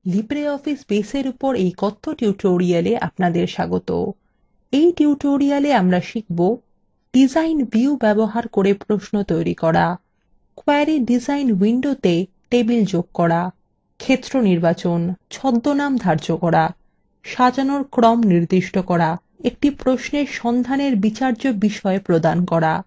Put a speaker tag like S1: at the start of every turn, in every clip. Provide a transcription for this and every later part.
S1: LibreOffice বেসের উপর এই কথ্য টিউটোরিয়ালে আপনাদের স্বাগত। এই টিউটোরিয়ালে আমরা শিখব ডিজাইন ভিউ ব্যবহার করে প্রশ্ন তৈরি করা, কোয়েরি ডিজাইন উইন্ডোতে টেবিল যোগ করা, ক্ষেত্র নির্বাচন, ছদ্মনাম ধার্য করা, সাজানোর ক্রম নির্দিষ্ট করা, একটি প্রশ্নের সন্ধানের বিচার্য বিষয় প্রদান করা।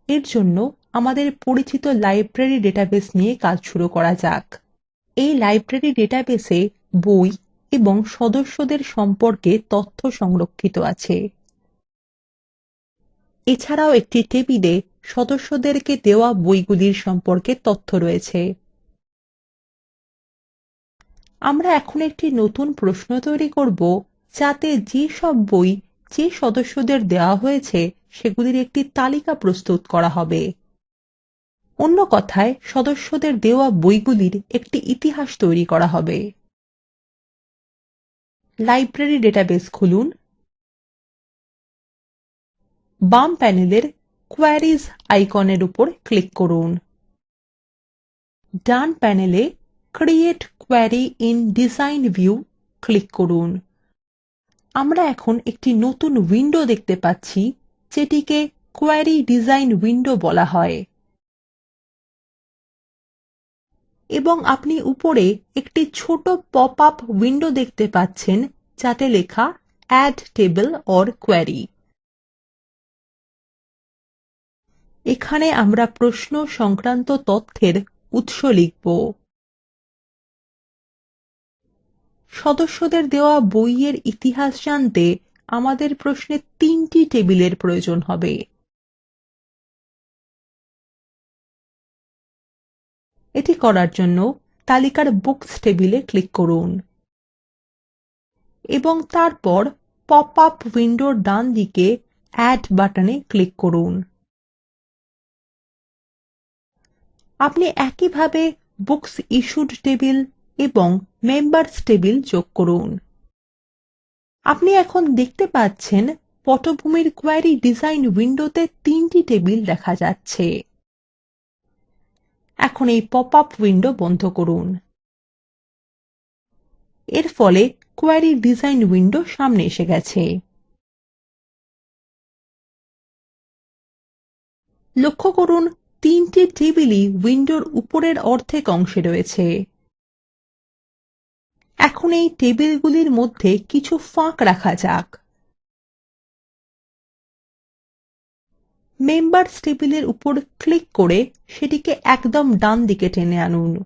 S1: এর জন্য আমাদের পরিচিত লাইব্রেরি ডেটাবেস নিয়ে কাজ শুরু করা যাক। এই লাইব্রেরি ডেটাবেসে বই এবং সদস্যদের সম্পর্কে তথ্য সংরক্ষিত আছে। এছাড়াও একটি টেবিলে সদস্যদেরকে দেওয়া বইগুলির সম্পর্কে তথ্য রয়েছে। আমরা এখন একটি নতুন প্রশ্ন তৈরি করব যাতে যে সব বই যে সদস্যদের দেওয়া হয়েছে সেগুলির একটি তালিকা প্রস্তুত করা হবে। অন্য কথায় সদস্যদের দেওয়া বইগুলির একটি ইতিহাস তৈরি করা হবে। লাইব্রেরি ডেটাবেস খুলুন। বাম প্যানেলের কোয়েরিজ আইকনের উপর ক্লিক করুন। ডান প্যানেলে create query in design view click করুন। আমরা এখন একটি নতুন উইন্ডো দেখতে পাচ্ছি যেটিকে কোয়েরি ডিজাইন উইন্ডো বলা হয়। এবং আপনি উপরে একটি ছোট পপ-আপ উইন্ডো দেখতে পাচ্ছেন যাতে লেখা অ্যাড টেবল অর কোয়েরি। এখানে আমরা প্রশ্ন সংক্রান্ত তথ্যের উৎস লিখব। সদস্যদের দেওয়া বইয়ের ইতিহাস জানতে আমাদের প্রশ্নে 3টি টেবিলের প্রয়োজন হবে। এটি করার জন্য তালিকার বুকস টেবিলে ক্লিক করুন এবং তারপর পপ-আপ উইন্ডোর ডান দিকে অ্যাড বাটনে ক্লিক করুন। আপনি একইভাবে বুকস ইশ্যুড টেবিল এবং মেম্বার্স টেবিল যোগ করুন। আপনি এখন দেখতে পাচ্ছেন পটভূমির কোয়েরি ডিজাইন উইন্ডোতে 3টি টেবিল দেখা যাচ্ছে। এখন এই পপ-আপ উইন্ডো বন্ধ করুন। এর ফলে কোয়েরি ডিজাইন উইন্ডো সামনে এসে গেছে। লক্ষ্য করুন 3টি টেবিলই উইন্ডোর উপরের অর্ধেক অংশে রয়েছে। এখন এই টেবিলগুলির মধ্যে কিছু ফাঁক রাখা যাক। মেম্বার্স টেবিলের উপর ক্লিক করে সেটিকে একদম ডান দিকে টেনে আনুন।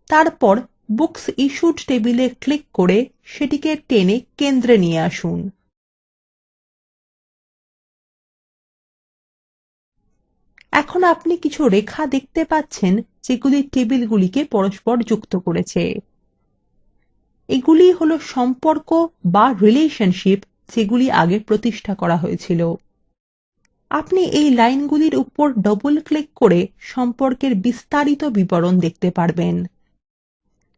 S1: তারপর বুকস ইশ্যুড টেবিলে ক্লিক করে সেটিকে টেনে কেন্দ্রে নিয়ে আসুন। এখন আপনি কিছু রেখা দেখতে পাচ্ছেন যেগুলি টেবিলগুলিকে পরস্পর যুক্ত করেছে। এগুলি হলো সম্পর্ক বা রিলেশনশিপ যেগুলি আগে প্রতিষ্ঠা করা হয়েছিল। আপনি এই লাইনগুলির উপর ডবল ক্লিক করে সম্পর্কের বিস্তারিত বিবরণ দেখতে পারবেন।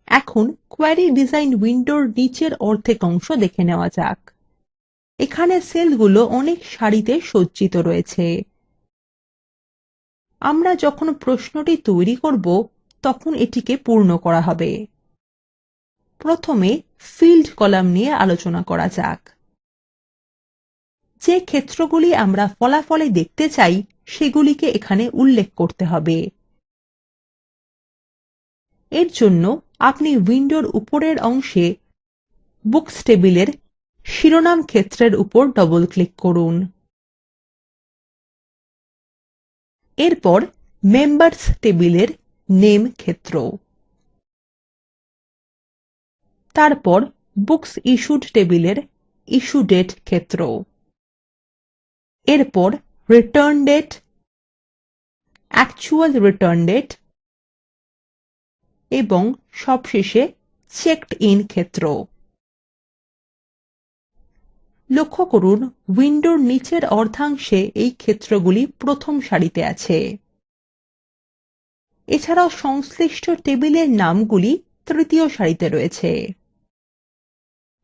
S1: এখন কোয়েরি ডিজাইন উইন্ডোর নিচের অর্ধেক অংশ দেখে নেওয়া যাক। এখানে সেলগুলো অনেক সারিতে সজ্জিত রয়েছে। আমরা যখন প্রশ্নটি তৈরি করব তখন এটিকে পূর্ণ করা হবে। প্রথমে ফিল্ড কলাম নিয়ে আলোচনা করা যাক। যে ক্ষেত্রগুলি আমরা ফলাফলে দেখতে চাই সেগুলিকে এখানে উল্লেখ করতে হবে। এর জন্য আপনি উইন্ডোর উপরের অংশে বুকস টেবিলের শিরোনাম ক্ষেত্রের উপর ডবল ক্লিক করুন। এরপর মেম্বার্স টেবিলের নেম ক্ষেত্র, তারপর বুকস ইশ্যুড টেবিলের ইশ্যু ডেট ক্ষেত্র, এরপর return date, actual return date এবং সবশেষে চেকড ইন ক্ষেত্র। লক্ষ্য করুন উইন্ডোর নিচের অর্ধাংশে এই ক্ষেত্রগুলি প্রথম সারিতে আছে। এছাড়াও সংশ্লিষ্ট টেবিলের নামগুলি তৃতীয় সারিতে রয়েছে।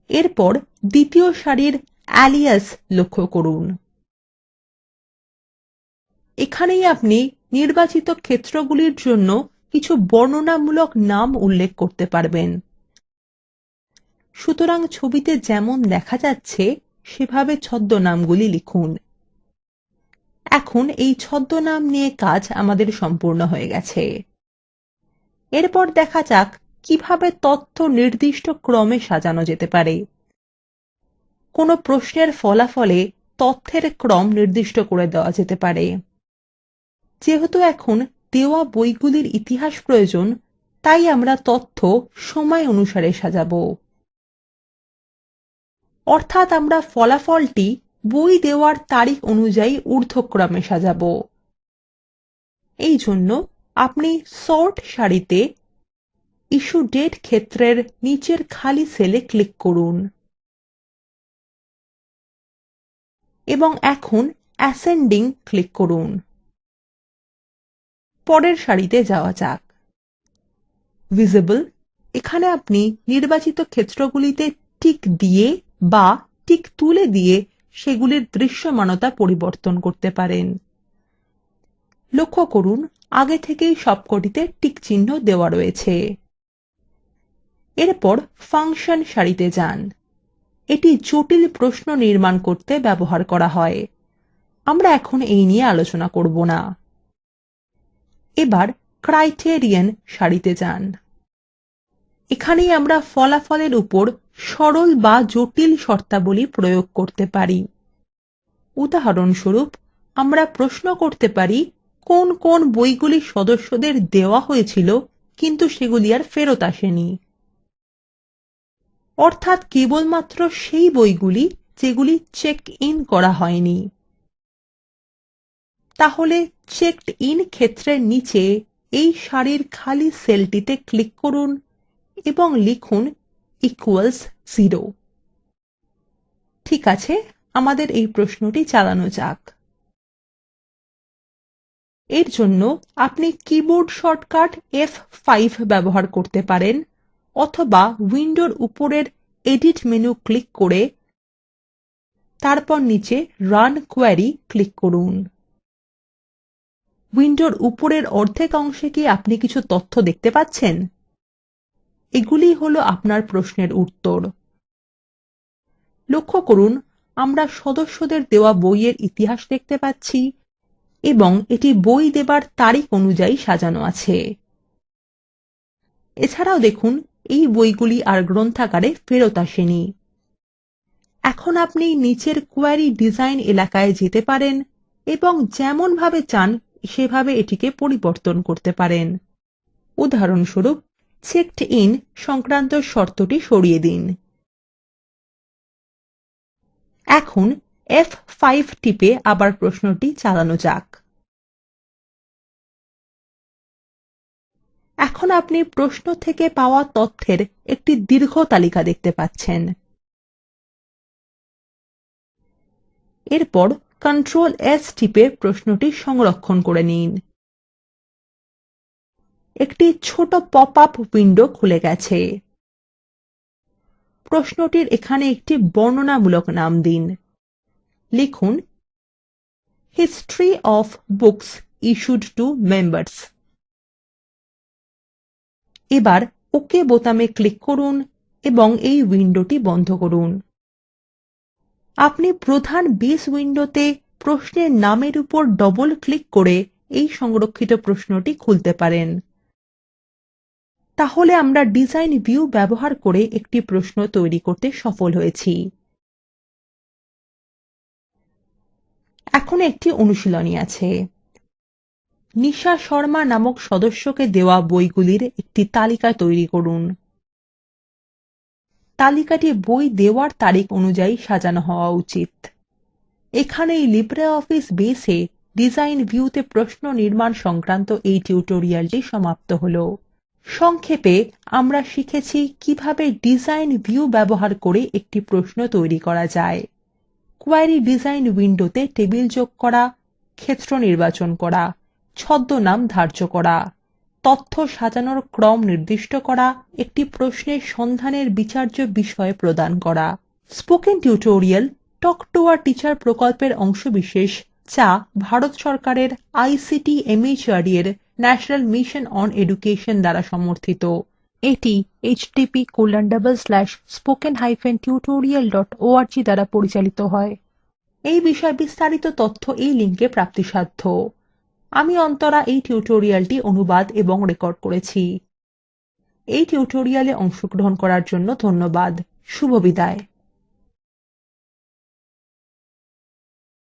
S1: এরপর দ্বিতীয় সারির alias লক্ষ্য করুন। এখানেই আপনি নির্বাচিত ক্ষেত্রগুলির জন্য কিছু বর্ণনামূলক নাম উল্লেখ করতে পারবেন। সুতরাং ছবিতে যেমন দেখা যাচ্ছে সেভাবে ছদ্মনামগুলি লিখুন। এখন এই ছদ্মনাম নিয়ে কাজ আমাদের সম্পূর্ণ হয়ে গেছে। এরপর দেখা যাক কিভাবে তথ্য নির্দিষ্ট ক্রমে সাজানো যেতে পারে। কোনো প্রশ্নের ফলাফলে তথ্যের ক্রম নির্দিষ্ট করে দেওয়া যেতে পারে। যেহেতু এখন দেওয়া বইগুলির ইতিহাস প্রয়োজন, তাই আমরা তথ্য সময় অনুসারে সাজাবো। অর্থাৎ আমরা ফলাফলটি বই দেওয়ার তারিখ অনুযায়ী ঊর্ধ্বক্রমে সাজাবো। এই জন্য আপনি সর্ট সারিতে ইস্যু ডেট ক্ষেত্রের নিচের খালি সেলে ক্লিক করুন এবং এখন অ্যাসেন্ডিং ক্লিক করুন। পরের সারিতে যাওয়া যাক। ভিজিবল, এখানে আপনি নির্বাচিত ক্ষেত্রগুলিতে টিক দিয়ে বা টিক তুলে দিয়ে সেগুলির দৃশ্যমানতা পরিবর্তন করতে পারেন। লক্ষ্য করুন আগে থেকেই সবকটিতে টিক চিহ্ন দেওয়া রয়েছে। এরপর ফাংশন সারিতে যান। এটি জটিল প্রশ্ন নির্মাণ করতে ব্যবহার করা হয়। আমরা এখন এই নিয়ে আলোচনা করব না। এবার ক্রাইটেরিয়ন সারিতে যান। এখানেই আমরা ফলাফলের উপর সরল বা জটিল শর্তাবলী প্রয়োগ করতে পারি। উদাহরণস্বরূপ আমরা প্রশ্ন করতে পারি কোন কোন বইগুলি সদস্যদের দেওয়া হয়েছিল কিন্তু সেগুলি আর ফেরত আসেনি, অর্থাৎ কেবলমাত্র সেই বইগুলি যেগুলি চেক ইন করা হয়নি। তাহলে চেকড ইন ক্ষেত্রের নিচে এই সারির খালি সেলটিতে ক্লিক করুন এবং লিখুন equals 0। ঠিক আছে, আমাদের এই প্রশ্নটি চালানো যাক। এর জন্য আপনি কিবোর্ড শর্টকাট F5 ব্যবহার করতে পারেন অথবা উইন্ডোর উপরের এডিট মেনু ক্লিক করে তারপর নিচে রান কোয়েরি ক্লিক করুন। উইন্ডোর উপরের অর্ধেক অংশে কি আপনি কিছু তথ্য দেখতে পাচ্ছেন? এগুলি হলো আপনার প্রশ্নের উত্তর। লক্ষ্য করুন আমরা সদস্যদের দেওয়া বইয়ের ইতিহাস দেখতে পাচ্ছি এবং এটি বই দেবার তারিখ অনুযায়ী সাজানো আছে। এছাড়াও দেখুন এই বইগুলি আর গ্রন্থাগারে ফেরত আসেনি। এখন আপনি নিচের কোয়েরি ডিজাইন এলাকায় যেতে পারেন এবং যেমনভাবে চান সেভাবে এটিকে পরিবর্তন করতে পারেন। উদাহরণস্বরূপ চেকড ইন সংক্রান্ত শর্তটি সরিয়ে দিন। এখন F5 টিপে আবার প্রশ্নটি চালানো যাক। এখন আপনি প্রশ্ন থেকে পাওয়া তথ্যের একটি দীর্ঘ তালিকা দেখতে পাচ্ছেন। এরপর Ctrl S টিপে প্রশ্নটি সংরক্ষণ করে নিন। একটি ছোট পপ-আপ উইন্ডো খুলে গেছে। প্রশ্নটির এখানে একটি বর্ণনামূলক নাম দিন। লিখুন History of Books Issued to Members। এবার OK বোতামে ক্লিক করুন এবং এই উইন্ডোটি বন্ধ করুন। আপনি প্রধান বেস উইন্ডোতে প্রশ্নের নামের উপর ডবল ক্লিক করে এই সংরক্ষিত প্রশ্নটি খুলতে পারেন। তাহলে আমরা ডিজাইন ভিউ ব্যবহার করে একটি প্রশ্ন তৈরি করতে সফল হয়েছি। এখন একটি অনুশীলনী আছে। নিশা শর্মা নামক সদস্যকে দেওয়া বইগুলির একটি তালিকা তৈরি করুন। তালিকাটি বই দেওয়ার তারিখ অনুযায়ী সাজানো হওয়া উচিত। এখানেই লিব্রিঅফিস বেসে ডিজাইন ভিউতে প্রশ্ন নির্মাণ সংক্রান্ত এই টিউটোরিয়ালটি সমাপ্ত হলো। সংক্ষেপে আমরা শিখেছি কিভাবে ডিজাইন ভিউ ব্যবহার করে একটি প্রশ্ন তৈরি করা যায়, কোয়েরি ডিজাইন উইন্ডোতে টেবিল যোগ করা, ক্ষেত্র নির্বাচন করা, ছদ্মনাম ধার্য করা, তথ্য সাজানোর ক্রম নির্দিষ্ট করা, একটি প্রশ্নের সন্ধানের বিচার্য বিষয় প্রদান করা। Spoken tutorial talk to a teacher প্রকল্পের অংশবিশেষ যা ভারত সরকারের আইসিটি এমএচআরডি এর ন্যাশনাল মিশন অন এডুকেশন দ্বারা সমর্থিত। এটি http://spoken-tutorial.org দ্বারা পরিচালিত হয়। এই বিষয়ে বিস্তারিত তথ্য এই লিঙ্কে প্রাপ্তিসাধ্য। আমি অন্তরা এই টিউটোরিয়ালটি অনুবাদ এবং রেকর্ড করেছি। এই টিউটোরিয়ালে অংশগ্রহণ করার জন্য ধন্যবাদ। শুভবিদায়।